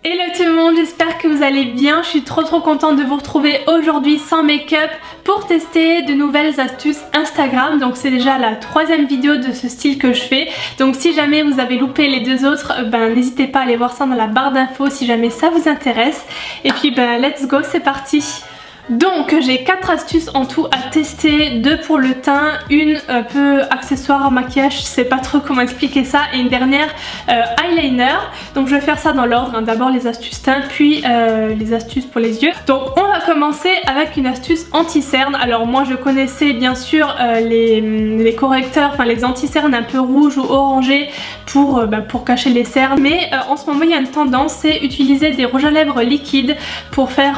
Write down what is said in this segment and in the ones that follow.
Hello tout le monde, j'espère que vous allez bien. Je suis trop contente de vous retrouver aujourd'hui sans make-up pour tester de nouvelles astuces Instagram. Donc c'est déjà la troisième vidéo de ce style que je fais. Donc si jamais vous avez loupé les deux autres, n'hésitez pas à aller voir ça dans la barre d'infos si jamais ça vous intéresse. Et puis let's go, c'est parti. Donc j'ai 4 astuces en tout à tester, 2 pour le teint, une un peu accessoire en maquillage, je sais pas trop comment expliquer ça, et une dernière eyeliner. Donc je vais faire ça dans l'ordre, d'abord les astuces teint puis les astuces pour les yeux. Donc on va commencer avec une astuce anti-cerne. Alors moi je connaissais bien sûr les correcteurs, enfin les anti-cernes un peu rouges ou orangés pour cacher les cernes, mais en ce moment il y a une tendance, c'est utiliser des rouges à lèvres liquides pour faire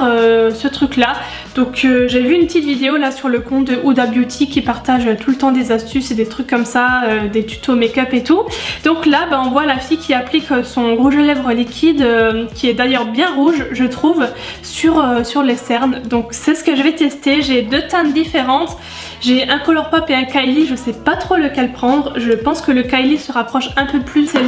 ce truc là. Donc j'ai vu une petite vidéo là sur le compte de Huda Beauty qui partage tout le temps des astuces et des trucs comme ça, des tutos make-up et tout. Donc là on voit la fille qui applique son rouge à lèvres liquide qui est d'ailleurs bien rouge je trouve sur les cernes. Donc c'est ce que je vais tester. J'ai 2 teintes différentes. J'ai un Colourpop et un Kylie, je sais pas trop lequel prendre. Je pense que le Kylie se rapproche un peu plus. C'est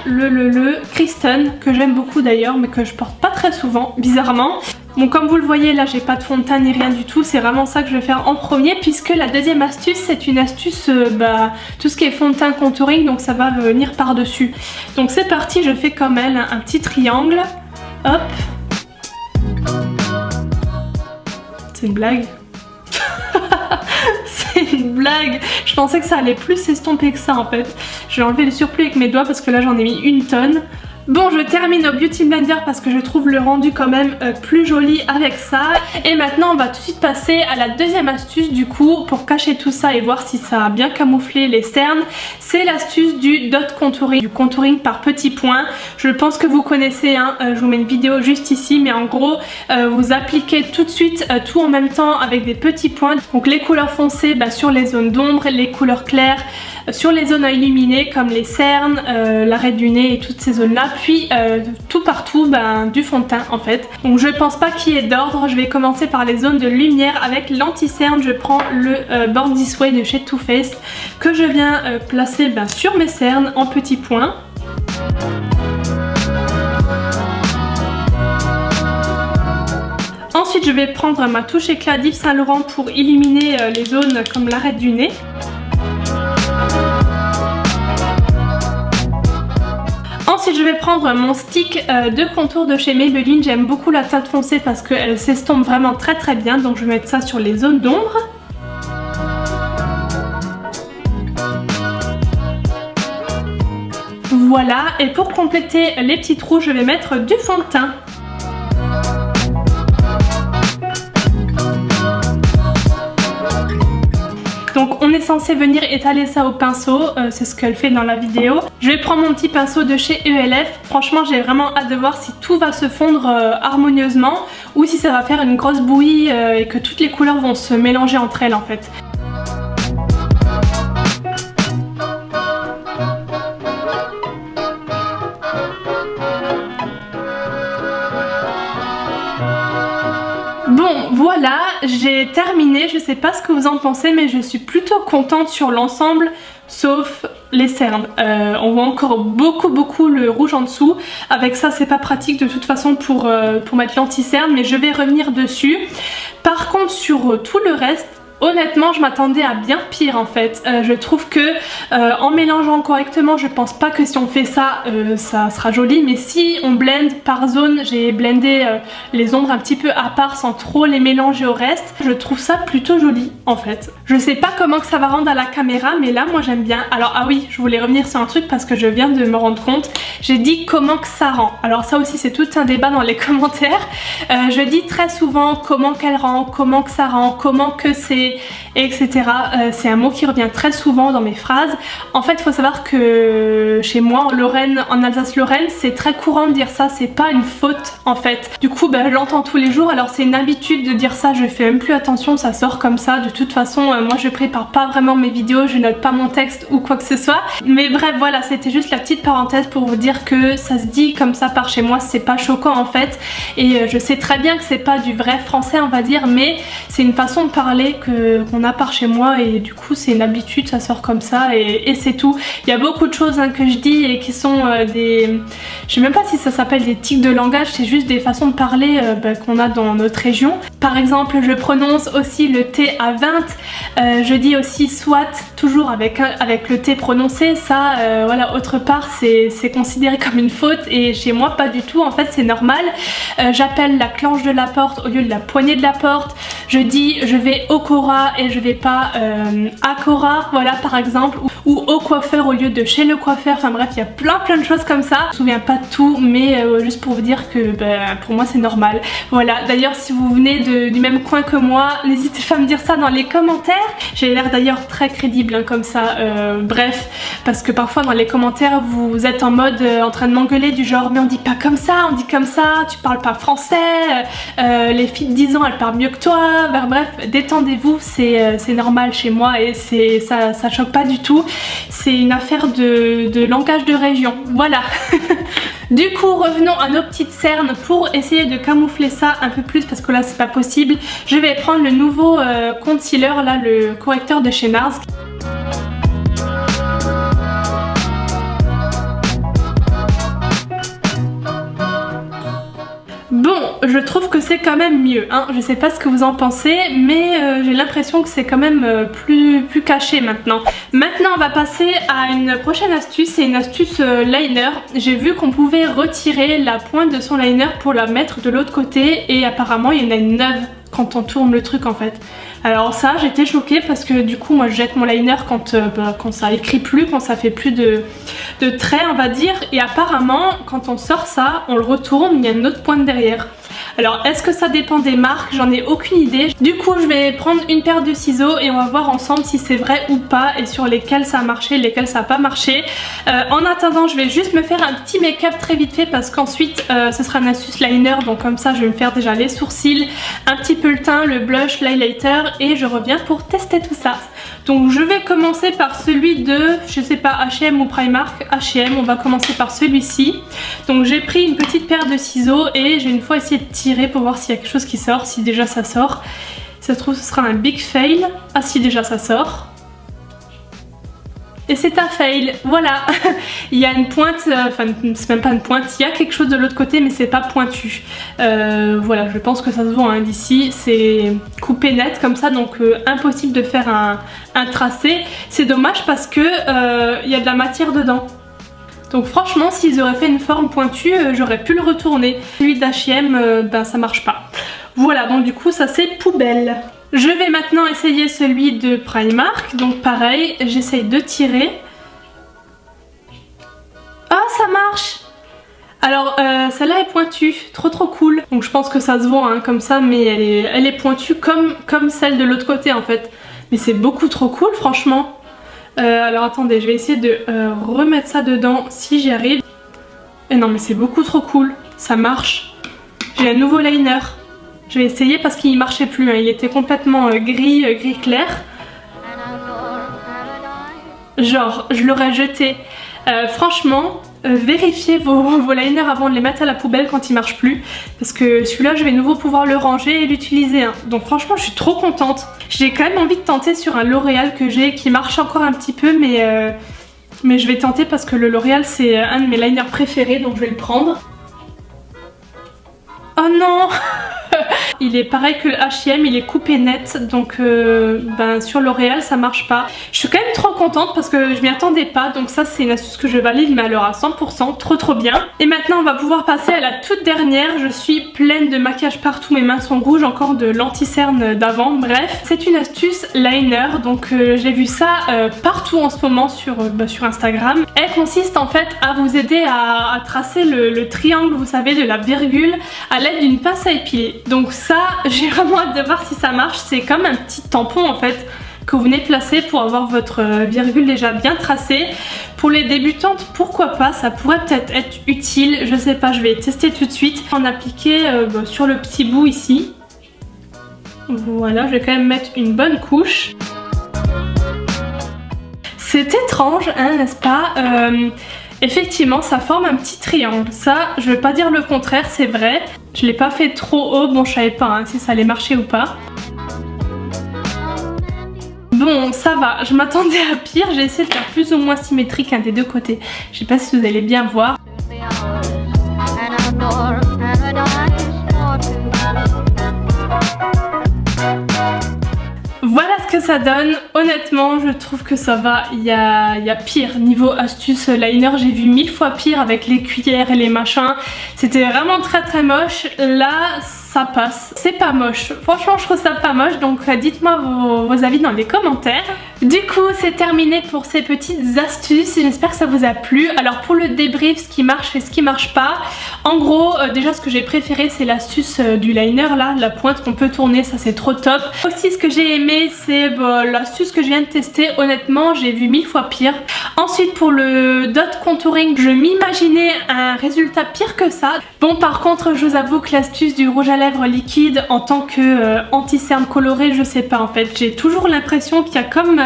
le Kristen que j'aime beaucoup d'ailleurs mais que je porte pas très souvent bizarrement. Bon, comme vous le voyez là j'ai pas de fond de teint ni rien du tout, c'est vraiment ça que je vais faire en premier puisque la deuxième astuce c'est une astuce tout ce qui est fond de teint contouring, donc ça va venir par dessus. Donc c'est parti, je fais comme elle un petit triangle, hop. C'est une blague. C'est une blague. Je pensais que ça allait plus s'estomper que ça en fait. Je vais enlever le surplus avec mes doigts parce que là j'en ai mis une tonne. Bon, je termine au Beauty Blender parce que je trouve le rendu quand même plus joli avec ça. Et maintenant on va tout de suite passer à la deuxième astuce du coup pour cacher tout ça et voir si ça a bien camouflé les cernes. C'est l'astuce du dot contouring, du contouring par petits points. Je pense que vous connaissez, hein, je vous mets une vidéo juste ici, mais en gros vous appliquez tout de suite tout en même temps avec des petits points. Donc les couleurs foncées sur les zones d'ombre, les couleurs claires sur les zones à illuminer comme les cernes, l'arrêt du nez et toutes ces zones là, puis tout partout du fond de teint en fait. Donc je pense pas qu'il y ait d'ordre, je vais commencer par les zones de lumière avec l'anti-cerne. Je prends le Born This Way de chez Too Faced que je viens placer sur mes cernes en petits points. Ensuite je vais prendre ma touche éclat d'Yves Saint Laurent pour illuminer les zones comme l'arrêt du nez. Ensuite je vais prendre mon stick de contour de chez Maybelline. J'aime beaucoup la teinte foncée parce qu'elle s'estompe vraiment très bien. Donc je vais mettre ça sur les zones d'ombre. Voilà, et pour compléter les petits trous je vais mettre du fond de teint. Donc on est censé venir étaler ça au pinceau, c'est ce qu'elle fait dans la vidéo. Je vais prendre mon petit pinceau de chez ELF. Franchement j'ai vraiment hâte de voir si tout va se fondre harmonieusement ou si ça va faire une grosse bouillie et que toutes les couleurs vont se mélanger entre elles en fait. Bon voilà, j'ai terminé, je sais pas ce que vous en pensez mais je suis plutôt contente sur l'ensemble sauf les cernes. On voit encore beaucoup le rouge en dessous. Avec ça c'est pas pratique de toute façon pour mettre l'anti-cerne mais je vais revenir dessus. Par contre sur tout le reste, honnêtement je m'attendais à bien pire en fait. Je trouve que en mélangeant correctement je pense pas que si on fait ça ça sera joli, mais si on blende par zone, j'ai blendé les ombres un petit peu à part sans trop les mélanger au reste, je trouve ça plutôt joli en fait. Je sais pas comment que ça va rendre à la caméra mais là moi j'aime bien. Alors ah oui, je voulais revenir sur un truc parce que je viens de me rendre compte, j'ai dit comment que ça rend. Alors ça aussi c'est tout un débat dans les commentaires. Je dis très souvent comment qu'elle rend, comment que ça rend, comment que c'est, etc. C'est un mot qui revient très souvent dans mes phrases. En fait il faut savoir que chez moi en Lorraine, en Alsace-Lorraine, c'est très courant de dire ça, c'est pas une faute en fait. Du coup je l'entends tous les jours, alors c'est une habitude de dire ça, je fais même plus attention, ça sort comme ça. De toute façon moi je prépare pas vraiment mes vidéos, je note pas mon texte ou quoi que ce soit. Mais bref voilà, c'était juste la petite parenthèse pour vous dire que ça se dit comme ça par chez moi, c'est pas choquant en fait. Et je sais très bien que c'est pas du vrai français on va dire, mais c'est une façon de parler que qu'on a par chez moi et du coup c'est une habitude, ça sort comme ça et c'est tout. Il y a beaucoup de choses que je dis et qui sont des... Je sais même pas si ça s'appelle des tics de langage, c'est juste des façons de parler qu'on a dans notre région. Par exemple, je prononce aussi le T à 20, je dis aussi soit toujours avec le T prononcé, ça voilà, autre part c'est considéré comme une faute et chez moi pas du tout, en fait c'est normal. J'appelle la clenche de la porte au lieu de la poignée de la porte, je dis je vais au Cora et je vais pas à Cora, voilà par exemple, ou au coiffeur au lieu de chez le coiffeur, enfin bref il y a plein de choses comme ça. Je me souviens pas de tout mais juste pour vous dire que pour moi c'est normal. Voilà, d'ailleurs si vous venez du même coin que moi, n'hésitez pas à me dire ça dans les commentaires. J'ai l'air d'ailleurs très crédible hein, comme ça, bref, parce que parfois dans les commentaires vous êtes en mode en train de m'engueuler du genre mais on dit pas comme ça, on dit comme ça, tu parles pas français, les filles de 10 ans elles parlent mieux que toi, bref, détendez-vous, c'est normal chez moi et ça choque pas du tout, c'est une affaire de langage de région, voilà. Du coup revenons à nos petites cernes pour essayer de camoufler ça un peu plus parce que là c'est pas possible. Je vais prendre le nouveau concealer là, le correcteur de chez NARS. Bon, je trouve que c'est quand même mieux, hein. Je sais pas ce que vous en pensez, mais j'ai l'impression que c'est quand même plus caché maintenant. Maintenant on va passer à une prochaine astuce, c'est une astuce liner. J'ai vu qu'on pouvait retirer la pointe de son liner pour la mettre de l'autre côté et apparemment il y en a une neuve quand on tourne le truc en fait. Alors ça j'étais choquée parce que du coup moi je jette mon liner quand ça écrit plus, quand ça fait plus de traits on va dire, et apparemment quand on sort ça, on le retourne, il y a une autre pointe derrière. Alors est-ce que ça dépend des marques? J'en ai aucune idée. Du coup je vais prendre une paire de ciseaux et on va voir ensemble si c'est vrai ou pas et sur lesquels ça a marché, lesquels ça n'a pas marché. En attendant je vais juste me faire un petit make-up très vite fait parce qu'ensuite ce sera une astuce liner, donc comme ça je vais me faire déjà les sourcils, un petit peu le teint, le blush, l'highlighter et je reviens pour tester tout ça. Donc je vais commencer par celui de, je sais pas, H&M ou Primark, H&M, on va commencer par celui-ci. Donc j'ai pris une petite paire de ciseaux et j'ai une fois essayé de tirer pour voir s'il y a quelque chose qui sort, si déjà ça sort. Si ça se trouve ce sera un big fail. Ah si, déjà ça sort. Et c'est un fail, voilà. Il y a une pointe, enfin c'est même pas une pointe, il y a quelque chose de l'autre côté mais c'est pas pointu. Voilà, je pense que ça se voit hein, d'ici, c'est coupé net comme ça, donc impossible de faire un tracé. C'est dommage parce que il y a de la matière dedans. Donc franchement s'ils auraient fait une forme pointue, j'aurais pu le retourner. Celui d'H&M, ben ça marche pas. Voilà, donc du coup ça c'est poubelle. Je vais maintenant essayer celui de Primark, donc pareil, j'essaye de tirer. Ah, ça marche! Alors celle-là est pointue, trop cool. Donc je pense que ça se voit hein, comme ça, mais elle est pointue comme celle de l'autre côté en fait. Mais c'est beaucoup trop cool franchement. Alors attendez, je vais essayer de remettre ça dedans si j'y arrive. Et non mais c'est beaucoup trop cool, ça marche. J'ai un nouveau liner. Je vais essayer parce qu'il marchait plus, hein. Il était complètement gris clair. Genre, je l'aurais jeté. Franchement, vérifiez vos liners avant de les mettre à la poubelle quand ils marchent plus. Parce que celui-là, je vais nouveau pouvoir le ranger et l'utiliser. Hein. Donc franchement, je suis trop contente. J'ai quand même envie de tenter sur un L'Oréal que j'ai qui marche encore un petit peu, mais je vais tenter parce que le L'Oréal, c'est un de mes liners préférés, donc je vais le prendre. Oh non! Il est pareil que le H&M, il est coupé net, donc ben, sur L'Oréal ça marche pas. Je suis quand même trop contente parce que je m'y attendais pas, donc ça c'est une astuce que je valide mais alors à 100%, trop bien. Et maintenant on va pouvoir passer à la toute dernière. Je suis pleine de maquillage partout, mes mains sont rouges, encore de l'anti-cerne d'avant, bref. C'est une astuce liner, donc j'ai vu ça partout en ce moment sur Instagram. Elle consiste en fait à vous aider à tracer le triangle, vous savez, de la virgule à l'aide d'une pince à épiler. Donc ça, j'ai vraiment hâte de voir si ça marche. C'est comme un petit tampon en fait que vous venez placer pour avoir votre virgule déjà bien tracée. Pour les débutantes, pourquoi pas, ça pourrait peut-être être utile, je sais pas, je vais tester tout de suite. En appliquer sur le petit bout ici. Voilà, je vais quand même mettre une bonne couche. C'est étrange, hein, n'est-ce pas? Effectivement, ça forme un petit triangle. Ça, je vais pas dire le contraire, c'est vrai. Je l'ai pas fait trop haut, bon je savais pas hein, si ça allait marcher ou pas. Bon, ça va, je m'attendais à pire, j'ai essayé de faire plus ou moins symétrique des deux côtés. Je sais pas si vous allez bien voir. Voilà ce que ça donne. Honnêtement, je trouve que ça va. Il y a pire. Niveau astuce liner, j'ai vu 1000 fois pire avec les cuillères et les machins. C'était vraiment très moche. Là, ça passe. C'est pas moche. Franchement, je trouve ça pas moche. Donc, dites-moi vos avis dans les commentaires. Du coup, c'est terminé pour ces petites astuces. J'espère que ça vous a plu. Alors, pour le débrief, ce qui marche et ce qui marche pas. En gros, déjà, ce que j'ai préféré, c'est l'astuce du liner là, la pointe qu'on peut tourner. Ça, c'est trop top. Aussi, ce que j'ai aimé, c'est l'astuce que je viens de tester. Honnêtement, j'ai vu 1000 fois pire. Ensuite, pour le dot contouring, je m'imaginais un résultat pire que ça. Bon, par contre, je vous avoue que l'astuce du rouge à lèvres liquide en tant que anti-cerne coloré, je sais pas en fait. J'ai toujours l'impression qu'il y a comme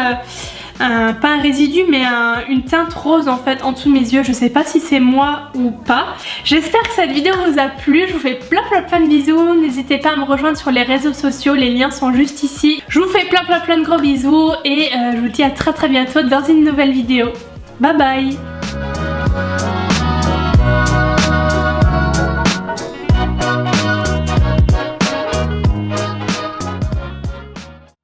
pas un résidu mais une teinte rose en fait en dessous de mes yeux. Je sais pas si c'est moi ou pas. J'espère que cette vidéo vous a plu. Je vous fais plein de bisous. N'hésitez pas à me rejoindre sur les réseaux sociaux. Les liens sont juste ici. Je vous fais plein de gros bisous et je vous dis à très bientôt dans une nouvelle vidéo. Bye bye.